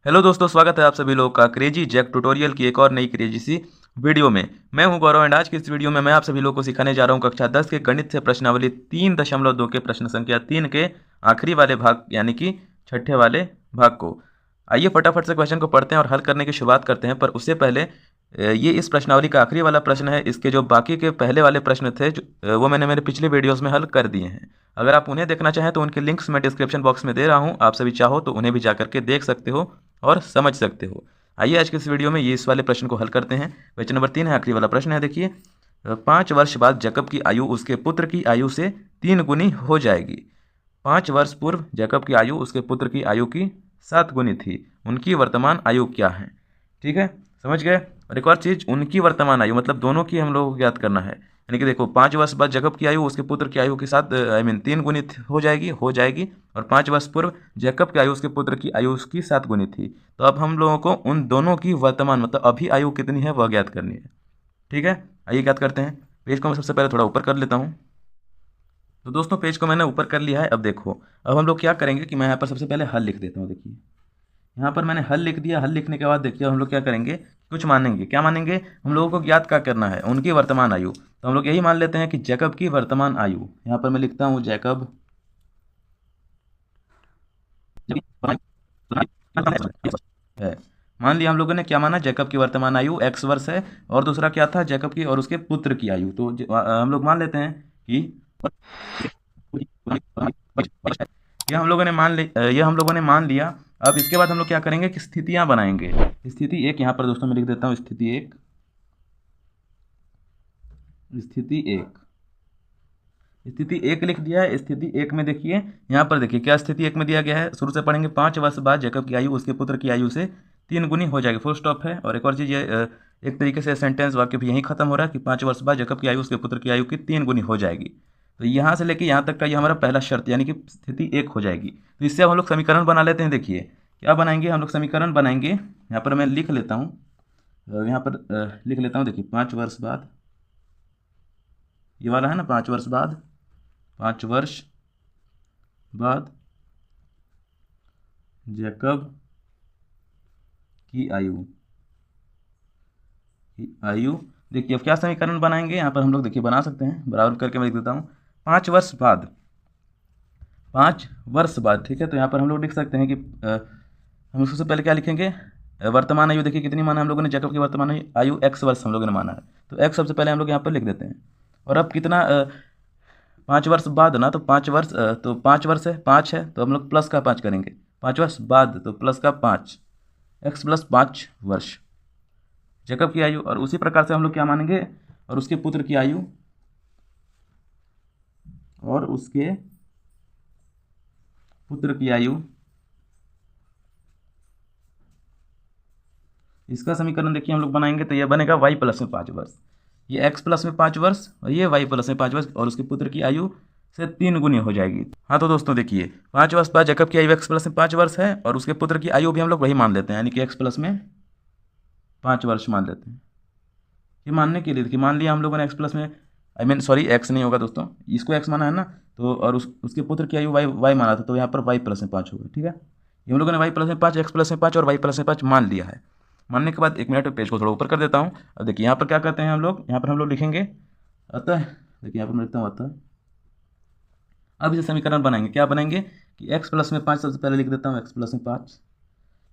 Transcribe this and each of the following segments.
Hello दोस्तों, स्वागत है आप सभी लोगों का क्रेजी जैक ट्यूटोरियल की एक और नई क्रेजी सी वीडियो में। मैं हूं गौरव एंड आज की इस वीडियो में मैं आप सभी लोगों को सिखाने जा रहा हूं कक्षा 10 के गणित से प्रश्नावली 3.2 के प्रश्न संख्या 3 के आखिरी वाले भाग यानी कि छठे वाले भाग को। आइए फटाफट से क्वेश्चन को पढ़ते हैं और हल करने की शुरुआत करते हैं। पर उससे पहले ये इस प्रश्नावली का आखिरी वाला प्रश्न है। इसके जो बाकी के पहले वाले प्रश्न थे वो मैंने मेरे पिछले वीडियोस में हल कर दिए हैं। अगर आप उन्हें देखना चाहें तो उनके लिंक्स मैं डिस्क्रिप्शन बॉक्स में दे रहा हूं। आप सभी चाहो तो उन्हें भी जा करके देख सकते हो और समझ सकते हो। आइए आज के इस वीडियो में ये इस वाले प्रश्न को हल करते हैं। क्वेश्चन नंबर 3 है, आखिरी वाला प्रश्न है। देखिए, 5 वर्ष बाद जैकब की आयु उसके पुत्र की आयु से 3 गुनी हो जाएगी। 5 वर्ष पूर्व जैकब की आयु उसके पुत्र की आयु की 7 गुनी थी। उनकी वर्तमान आयु क्या है? ठीक है, समझ गए। और एक और चीज़, उनकी वर्तमान आयु मतलब दोनों की हम लोगों को ज्ञात करना है। यानी कि देखो, 5 वर्ष बाद जैकब की आयु उसके पुत्र की आयु के साथ 3 गुनी हो जाएगी। और 5 वर्ष पूर्व जैकब की आयु उसके पुत्र की आयु उसकी 7 गुनी थी। तो अब हम लोगों को उन दोनों की वर्तमान मतलब अभी आयु कितनी है वह ज्ञात करनी है। ठीक है, आइए ज्ञात करते हैं। पेज को मैं सबसे पहले थोड़ा ऊपर कर लेता हूँ। तो दोस्तों, पेज को मैंने ऊपर कर लिया है। अब देखो, अब हम लोग क्या करेंगे कि मैं यहाँ पर सबसे पहले हल लिख देता हूँ। देखिए, यहाँ पर मैंने हल लिख दिया। हल लिखने के बाद देखिए हम लोग क्या करेंगे, कुछ मानेंगे। क्या मानेंगे? हम लोगों को ज्ञात क्या करना है? उनकी वर्तमान आयु। तो हम लोग यही मान लेते हैं कि जैकब की वर्तमान आयु। यहाँ पर मैं लिखता हूँ जैकब है। मान लिया हम लोगों ने क्या माना, जैकब की वर्तमान आयु x वर्ष है। और दूसरा क्या था, जैकब की और उसके पुत्र की आयु। तो हम लोग मान लेते हैं कि ये हम लोगों ने मान लिया। अब इसके बाद हम लोग क्या करेंगे कि स्थितियां बनाएंगे। स्थिति एक, यहाँ पर दोस्तों मैं लिख देता हूँ स्थिति एक। स्थिति एक लिख दिया है। स्थिति एक में देखिए, यहाँ पर देखिए क्या स्थिति एक में दिया गया है। शुरू से पढ़ेंगे। 5 वर्ष बाद जैकब की आयु उसके पुत्र की आयु से 3 गुनी हो जाएगी। फुल स्टॉप है। और एक और चीज़, ये एक तरीके से सेंटेंस वाक्य भी यहीं खत्म हो रहा है कि 5 वर्ष बाद जैकब की आयु उसके पुत्र की आयु की 3 गुनी हो जाएगी। तो यहाँ से लेके यहाँ तक का ये हमारा पहला शर्त यानी कि स्थिति एक हो जाएगी। तो इससे अब हम लोग समीकरण बना लेते हैं। देखिए क्या बनाएंगे हम लोग, समीकरण बनाएंगे। यहाँ पर मैं लिख लेता हूँ, यहाँ पर लिख लेता हूँ। देखिए 5 वर्ष बाद, ये वाला है ना, 5 वर्ष बाद, 5 वर्ष बाद जैकब की आयु देखिए अब क्या समीकरण बनाएंगे। यहाँ पर हम लोग देखिए बना सकते हैं, बराबर करके मैं लिख देता हूँ 5 वर्ष बाद। 5 वर्ष बाद, ठीक है। तो यहाँ पर हम लोग लिख सकते हैं कि हम सबसे पहले क्या लिखेंगे, वर्तमान आयु। देखिए कितनी माना हम लोगों ने, जैकब की वर्तमान आयु x वर्ष हम लोगों ने माना है। तो x सबसे पहले हम लोग यहाँ पर लिख देते हैं। और अब कितना 5 वर्ष बाद ना, तो 5 वर्ष तो 5 वर्ष है, 5 है, तो हम लोग प्लस का 5 करेंगे। 5 वर्ष बाद तो प्लस का 5, x+5 वर्ष जैकब की आयु। और उसी प्रकार से हम लोग क्या मानेंगे, और उसके पुत्र की आयु, और उसके पुत्र की आयु, इसका समीकरण देखिए हम लोग बनाएंगे। तो यह बनेगा y+5 वर्ष। ये x+5 वर्ष और ये y+5 वर्ष और उसके पुत्र की आयु से 3 गुनी हो जाएगी। हाँ तो दोस्तों देखिए, 5 वर्ष बाद जैकब की आयु x+5 वर्ष है और उसके पुत्र की आयु भी हम लोग वही मान लेते हैं, यानी कि x+5 वर्ष मान लेते हैं। ये मानने के लिए देखिए, मान लिया हम लोगों ने x नहीं होगा दोस्तों, इसको x माना है ना। तो और उसके पुत्र की आयु y माना था, तो यहाँ पर y+5 होगा। ठीक है, ये हम लोगों ने y+5, x+5 और y+5 मान लिया है। मानने के बाद 1 मिनट पेज को थोड़ा ऊपर कर देता हूँ। अब देखिए यहाँ पर क्या करते हैं हम लोग, यहाँ पर हम लोग लिखेंगे अतः। देखिए यहाँ पर मैं लिखता हूँ अतः। अब इसे समीकरण बनाएंगे। क्या बनाएंगे कि x+5 सबसे पहले लिख देता हूँ, x+5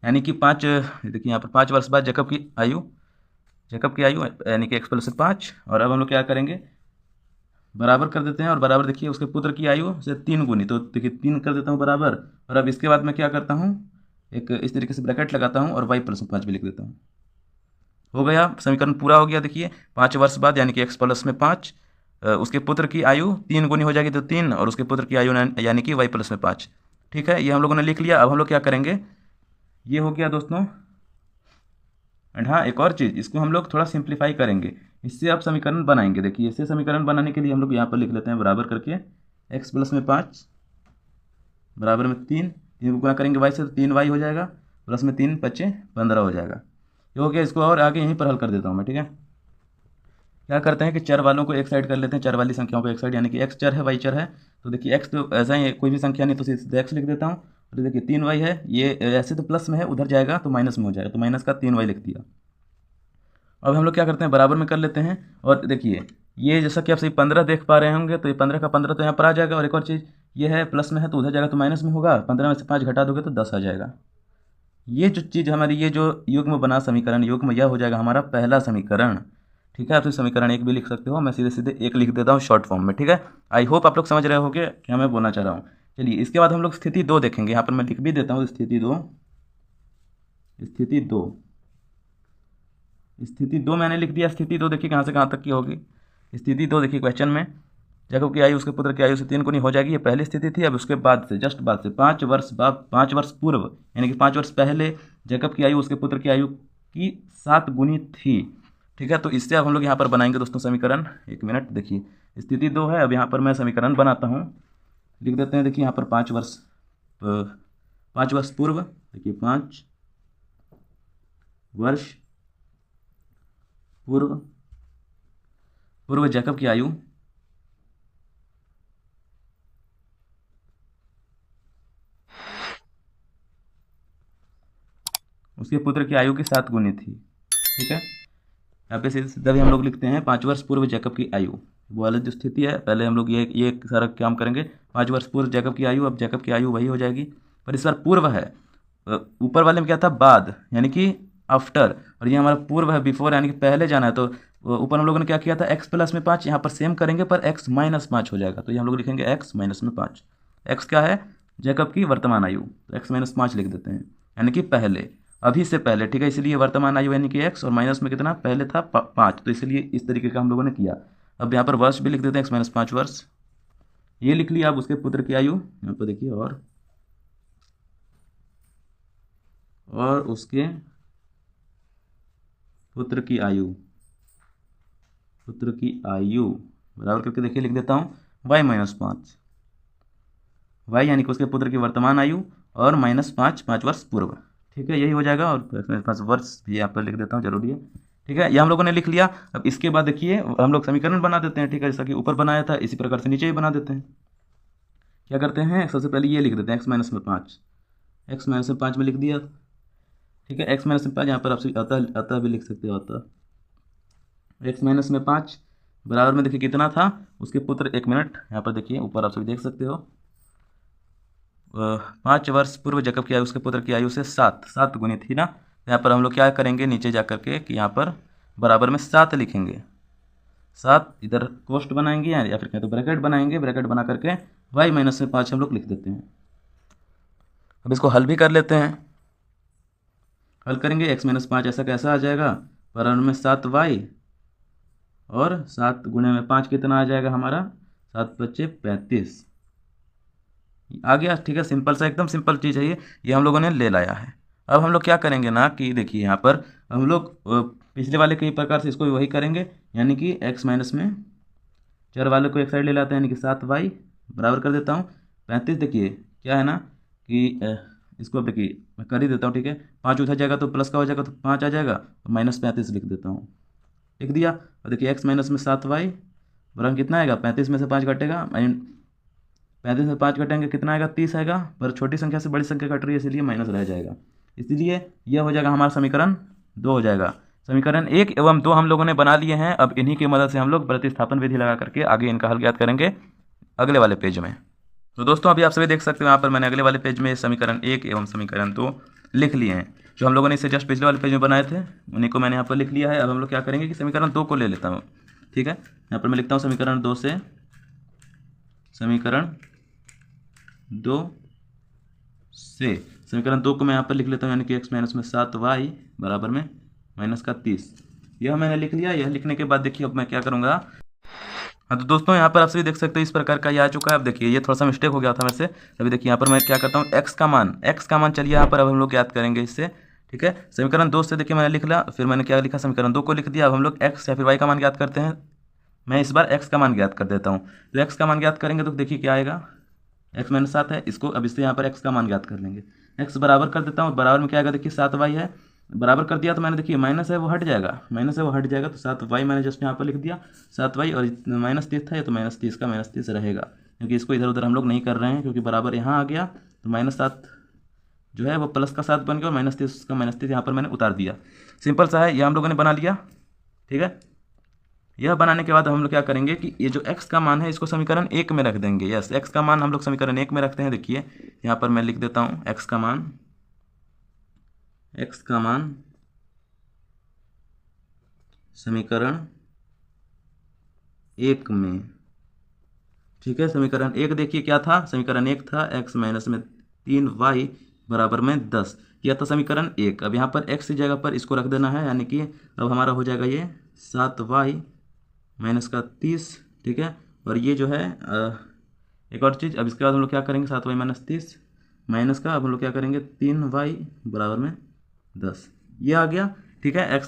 यानी कि 5। देखिए यहाँ पर 5 वर्ष बाद जैकब की आयु यानी कि x+5। और अब हम लोग क्या करेंगे, बराबर कर देते हैं। और बराबर देखिए उसके पुत्र की आयु से 3 गुनी, तो देखिए 3 कर देता हूँ बराबर। और अब इसके बाद मैं क्या करता हूँ, एक इस तरीके से ब्रैकेट लगाता हूँ और y+5 भी लिख देता हूँ। हो गया, समीकरण पूरा हो गया। देखिए 5 वर्ष बाद यानी कि x+5 उसके पुत्र की आयु 3 गुनी हो जाएगी, तो 3, और उसके पुत्र की आयु यानी कि y+5। ठीक है, ये हम लोगों ने लिख लिया। अब हम लोग क्या करेंगे, ये हो गया दोस्तों। एंड हाँ, एक और चीज़, इसको हम लोग थोड़ा सिंप्लीफाई करेंगे। इससे आप समीकरण बनाएंगे। देखिए इससे समीकरण बनाने के लिए हम लोग यहाँ पर लिख लेते हैं बराबर करके x+5 बराबर में 3 को गुणा करेंगे y से, तो 3y हो जाएगा, प्लस में 3 × 5 = 15 हो जाएगा। ये हो गया। इसको और आगे यहीं पर हल कर देता हूँ मैं। ठीक है, क्या करते हैं कि चर वालों को एक साइड कर लेते हैं, चर वाली संख्याओं को एक साइड, यानी कि एक्स चर है वाई चर है। तो देखिए एक्स तो ऐसा ही है, कोई भी संख्या नहीं तो सीधे एक्स लिख देता हूँ। और देखिए 3y है, ये ऐसे तो प्लस में है, उधर जाएगा तो माइनस में हो जाएगा, तो माइनस का 3y लिख दिया। अब हम लोग क्या करते हैं, बराबर में कर लेते हैं। और देखिए ये जैसा कि आप सही 15 देख पा रहे होंगे, तो ये 15 का 15 तो यहाँ पर आ जाएगा। और एक और चीज़ ये है, प्लस में है तो उधर जाएगा तो माइनस में होगा, 15 में से 5 घटा दोगे तो 10 आ जाएगा। ये जो चीज़ हमारी, ये जो युग्म बना समीकरण, युग्म यह हो जाएगा हमारा पहला समीकरण। ठीक है, आप तो समीकरण 1 भी लिख सकते हो, मैं सीधे सीधे 1 लिख देता हूँ शॉर्ट फॉर्म में। ठीक है, आई होप आप लोग समझ रहे होगे क्या मैं बोलना चाह रहा हूँ। चलिए इसके बाद हम लोग स्थिति 2 देखेंगे, यहाँ पर मैं लिख भी देता हूँ स्थिति 2। स्थिति 2 मैंने लिख दिया। स्थिति 2 देखिए कहाँ से कहाँ तक की होगी। स्थिति 2 देखिए क्वेश्चन में, जैकब की आयु उसके पुत्र की आयु से 3 गुनी हो जाएगी, ये पहली स्थिति थी। अब उसके बाद से, जस्ट बाद से 5 वर्ष बाद, 5 वर्ष पूर्व, यानी कि 5 वर्ष पहले जैकब की आयु उसके पुत्र की आयु की 7 गुनी थी। ठीक है, तो इससे अब हम लोग यहाँ पर बनाएंगे दोस्तों समीकरण। 1 मिनट, देखिए स्थिति 2 है, अब यहाँ पर मैं समीकरण बनाता हूँ, लिख देते हैं। देखिए यहाँ पर 5 वर्ष पूर्व, देखिए 5 वर्ष पूर्व जैकब की आयु उसके पुत्र की आयु की 7 गुनी थी। ठीक है, यहाँ पे सीधा भी हम लोग लिखते हैं 5 वर्ष पूर्व जैकब की आयु, वो वाली जो स्थिति है। पहले हम लोग ये सारा काम करेंगे, 5 वर्ष पूर्व जैकब की आयु। अब जैकब की आयु वही हो जाएगी, पर इस बार पूर्व है, ऊपर वाले में क्या था बाद, यानी कि आफ्टर, और ये हमारा पूर्व है बिफोर, यानी कि पहले जाना है। तो ऊपर हम लोगों ने क्या किया था, x प्लस में 5, यहाँ पर सेम करेंगे पर x माइनस 5 हो जाएगा, तो ये हम लोग लिखेंगे x माइनस में 5। x क्या है, जैकब की वर्तमान आयु, तो x माइनस 5 लिख देते हैं, यानी कि पहले, अभी से पहले। ठीक है, इसलिए वर्तमान आयु यानी कि x, और माइनस में कितना पहले था 5, तो इसलिए इस तरीके का हम लोगों ने किया। अब यहाँ पर वर्ष भी लिख देते हैं, x माइनस 5 वर्ष, ये लिख लिया। अब उसके पुत्र की आयु यहाँ पर देखिए, और उसके पुत्र की आयु बराबर करके देखिए लिख देता हूँ y माइनस 5, y यानी कि उसके पुत्र की वर्तमान आयु, और माइनस 5 वर्ष पूर्व। ठीक है, यही हो जाएगा। और 5 वर्ष भी यहाँ पर लिख देता हूँ, जरूरी है। ठीक है, ये हम लोगों ने लिख लिया। अब इसके बाद देखिए हम लोग समीकरण बना देते हैं। ठीक है, जैसा कि ऊपर बनाया था इसी प्रकार से नीचे भी बना देते हैं। क्या करते हैं, सबसे पहले ये लिख देते हैं x माइनस में 5 में लिख दिया। ठीक है, x माइनस में 5, यहाँ पर आप अतः भी लिख सकते हो, x माइनस में 5 बराबर में देखिए कितना था, उसके पुत्र, 1 मिनट, यहाँ पर देखिए ऊपर आप सभी देख सकते हो, 5 वर्ष पूर्व जैकब की आयु उसके पुत्र की आयु से 7 गुनी थी ना। यहाँ पर हम लोग क्या करेंगे, नीचे जा करके कि यहाँ पर बराबर में 7 लिखेंगे, 7 इधर कोष्ट बनाएंगे या फिर कहते तो ब्रैकेट बनाएंगे, ब्रैकेट बना करके y माइनस में 5 हम लोग लिख देते हैं। अब इसको हल भी कर लेते हैं। हल करेंगे, x माइनस 5 ऐसा कैसा आ जाएगा, बराबर में 7y, और 7 गुणे में 5 कितना आ जाएगा हमारा, 7 बच्चे 35 आ गया। ठीक है, सिंपल सा, एकदम सिंपल चीज़ है ये हम लोगों ने ले लाया है। अब हम लोग क्या करेंगे ना कि देखिए यहाँ पर हम लोग पिछले वाले के प्रकार से इसको वही करेंगे, यानी कि x माइनस में चर वाले को एक साइड ले लाते हैं, यानी कि 7y बराबर कर देता हूँ 35। देखिए क्या है ना कि इसको अब देखिए मैं कर ही देता हूँ। ठीक है, 5 उधर जाएगा तो प्लस का हो जाएगा, तो 5 आ जाएगा, तो माइनस 35 लिख देता हूँ, लिख दिया। और देखिए x माइनस में 7y बराबर कितना आएगा, 35 में से 5 घटेगा, 35 में 5 घटेंगे कितना आएगा, 30 आएगा, पर छोटी संख्या से बड़ी संख्या घट रही है इसलिए माइनस रह जाएगा, इसलिए यह हो जाएगा हमारा समीकरण 2 हो जाएगा। समीकरण 1 एवं 2 हम लोगों ने बना लिए हैं। अब इन्हीं की मदद से हम लोग प्रतिस्थापन विधि लगा करके आगे इनका हल ज्ञात करेंगे अगले वाले पेज में। तो दोस्तों अभी आप सभी देख सकते हो यहाँ पर मैंने अगले वाले पेज में समीकरण 1 एवं समीकरण 2 लिख लिए हैं। जो हम लोगों ने इसे जस्ट पिछले वाले पेज में बनाए थे उन्हीं को मैंने यहाँ पर लिख लिया है। अब हम लोग क्या करेंगे कि समीकरण 2 को ले लेता हूँ। ठीक है, यहाँ पर मैं लिखता हूँ समीकरण 2 से, समीकरण 2 को मैं यहाँ पर लिख लेता हूँ, यानी कि x माइनस में 7y बराबर में माइनस का 30। यह मैंने लिख लिया। यह लिखने के बाद देखिए अब मैं क्या करूँगा। हाँ तो दोस्तों यहाँ पर आप सभी देख सकते हो इस प्रकार का ये आ चुका है। अब देखिए ये थोड़ा सा मिस्टेक हो गया था मेरे से। अभी देखिए यहाँ पर मैं क्या करता हूँ, x का मान चलिए यहाँ पर अब हम लोग ज्ञात करेंगे इससे। ठीक है, समीकरण 2 से देखिए मैंने लिख लिया, फिर मैंने क्या लिखा, समीकरण 2 को लिख दिया। अब हम लोग x या फिर y का मान ज्ञात करते हैं। मैं इस बार x का मान ज्ञात कर देता हूँ। तो x का मान ज्ञात करेंगे तो देखिए क्या आएगा, x माइनस 7 है, इसको अब इससे यहाँ पर x का मान ज्ञात कर लेंगे। x बराबर कर देता हूँ, बराबर में क्या आएगा देखिए 7y है, बराबर कर दिया तो मैंने देखिए माइनस है वो हट जाएगा, माइनस है वो हट जाएगा, तो 7y मैंने जस्ट यहाँ पर लिख दिया 7y, और -30 था ये तो -30 का -30 रहेगा, क्योंकि इसको इधर उधर हम लोग नहीं कर रहे हैं, क्योंकि बराबर यहाँ आ गया तो -7 जो है वो प्लस का 7 बन गया, और -30 का -30 यहाँ पर मैंने उतार दिया। सिंपल सा है, यह हम लोगों ने बना लिया। ठीक है, यह बनाने के बाद हम लोग क्या करेंगे कि ये जो x का मान है इसको समीकरण 1 में रख देंगे। यस, x का मान हम लोग समीकरण 1 में रखते हैं। देखिए यहाँ पर मैं लिख देता हूँ x का मान समीकरण 1 में। ठीक है, समीकरण 1 देखिए क्या था, समीकरण 1 था x माइनस में 3y बराबर में 10, यह था समीकरण 1। अब यहाँ पर x की जगह पर इसको रख देना है, यानी कि अब हमारा हो जाएगा ये 7y माइनस का 30। ठीक है, और ये जो है एक और चीज़, अब इसके बाद हम लोग क्या करेंगे 7y माइनस 30 माइनस का, अब हम लोग क्या करेंगे 3y बराबर में 10, ये आ गया। ठीक है,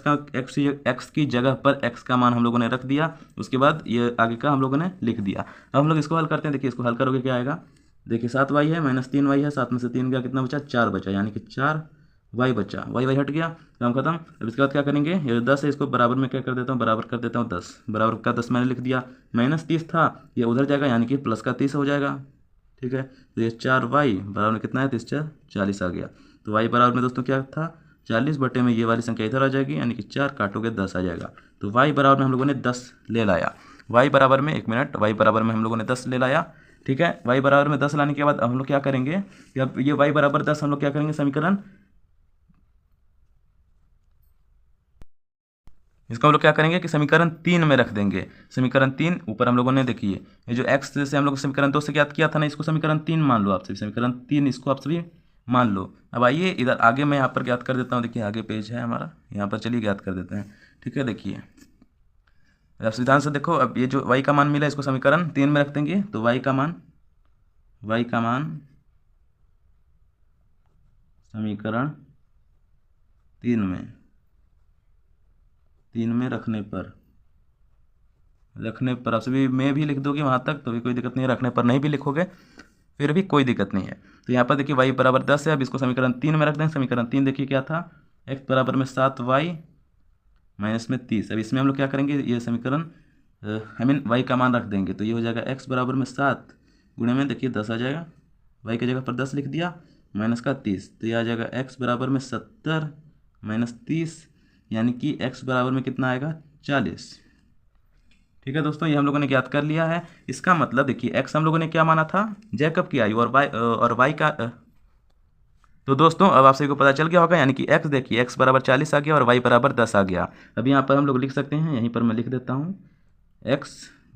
x की जगह पर x का मान हम लोगों ने रख दिया, उसके बाद ये आगे का हम लोगों ने लिख दिया। अब हम लोग इसको हल करते हैं। देखिए इसको हल करोगे क्या आएगा, देखिए 7y है माइनस 3y है, 7 में से 3 गया, कितना बचा 4 बचा, यानी कि 4y बचा, y हट गया, काम खत्म। अब इसके बाद क्या करेंगे, ये 10 है इसको बराबर में क्या कर देता हूँ, बराबर कर देता हूँ 10, बराबर का 10 मैंने लिख दिया, -30 था ये उधर जाएगा, यानी कि प्लस का 30 हो जाएगा। ठीक है, तो ये 4y बराबर में कितना है, 30 4 40 आ गया। तो y बराबर में दोस्तों क्या था 40 बटे में ये वाली संख्या इधर आ जाएगी, यानी कि 4 काटोगे 10 आ जाएगा। तो y बराबर में हम लोगों ने 10 ले लाया, y बराबर में 1 मिनट, y बराबर में हम लोगों ने 10 ले लाया। ठीक है, y बराबर में 10 लाने के बाद हम लोग क्या करेंगे, अब ये y बराबर 10 हम लोग क्या करेंगे, समीकरण इसको हम लोग क्या करेंगे कि समीकरण 3 में रख देंगे। समीकरण 3 ऊपर हम लोगों ने देखिए ये जो x से हम लोग समीकरण 2 से ज्ञात किया था ना, इसको समीकरण 3 मान लो आप सभी, समीकरण 3 इसको आप सभी मान लो। अब आइए इधर आगे मैं यहाँ पर ज्ञात कर देता हूँ। देखिए आगे पेज है हमारा, यहाँ पर चलिए ज्ञात कर देते हैं। ठीक है, देखिए अब सिद्धांत से देखो, अब ये जो y का मान मिला इसको समीकरण 3 में रख देंगे, तो y का मान समीकरण 3 में रखने पर आप सभी में भी लिख दोगे वहाँ तक तो भी कोई दिक्कत नहीं है, रखने पर नहीं भी लिखोगे फिर भी कोई दिक्कत नहीं है। तो यहाँ पर देखिए y बराबर 10 है, अब इसको समीकरण 3 में रख देंगे। समीकरण 3 देखिए क्या था, x बराबर में 7y माइनस में 30। अब इसमें हम लोग क्या करेंगे, ये समीकरण y का मान रख देंगे, तो ये हो जाएगा x बराबर में 7 गुणे में देखिए 10 आ जाएगा, y की जगह पर 10 लिख दिया माइनस का 30, तो ये आ जाएगा x बराबर में 70 माइनस 30, यानी कि x बराबर में कितना आएगा 40। ठीक है दोस्तों, ये हम लोगों ने ज्ञात कर लिया है। इसका मतलब देखिए x हम लोगों ने क्या माना था, जैकब की आयु, और y का तो दोस्तों अब आप सभी को पता चल गया होगा, यानी कि x देखिए x बराबर 40 आ गया और y बराबर 10 आ गया। अब यहाँ पर हम लोग लिख सकते हैं, यहीं पर मैं लिख देता हूँ x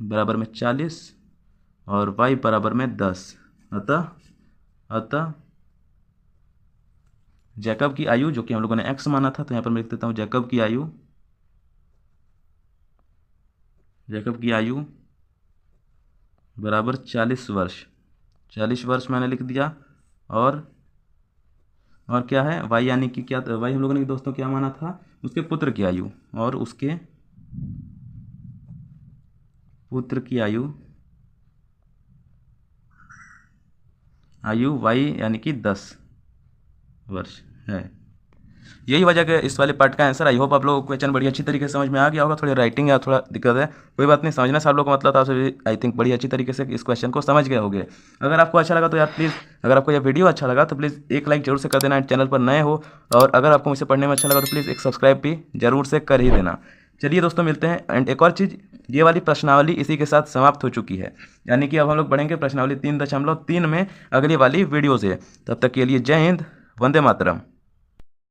बराबर में 40 और y बराबर में 10। अतः जैकब की आयु जो कि हम लोगों ने x माना था, तो यहाँ पर मैं लिख देता हूँ जैकब की आयु बराबर 40 वर्ष मैंने लिख दिया। और क्या है y, यानी कि क्या y हम लोगों ने दोस्तों क्या माना था, उसके पुत्र की आयु, और उसके पुत्र की आयु y यानी कि 10 वर्ष है। यही वजह के इस वाले पार्ट का आंसर। आई होप आप लोगों को क्वेश्चन बड़ी अच्छी तरीके से समझ में आ गया होगा। थोड़ी राइटिंग या थोड़ा दिक्कत है, कोई बात नहीं, समझना सब लोग का मतलब था, सभी आई थिंक बड़ी अच्छी तरीके से इस क्वेश्चन को समझ गए होंगे। अगर आपको अच्छा लगा तो यार प्लीज़, अगर आपको यह वीडियो अच्छा लगा तो प्लीज़ एक लाइक जरूर से कर देना, चैनल पर नए हो, और अगर आपको मुझसे पढ़ने में अच्छा लगा तो प्लीज़ एक सब्सक्राइब भी जरूर से कर ही देना। चलिए दोस्तों मिलते हैं। एंड एक और चीज़, ये वाली प्रश्नावली इसी के साथ समाप्त हो चुकी है, यानी कि अब हम लोग बढ़ेंगे प्रश्नावली 3.3 में अगली वाली वीडियो से। तब तक के लिए जय हिंद, वंदे मातरम।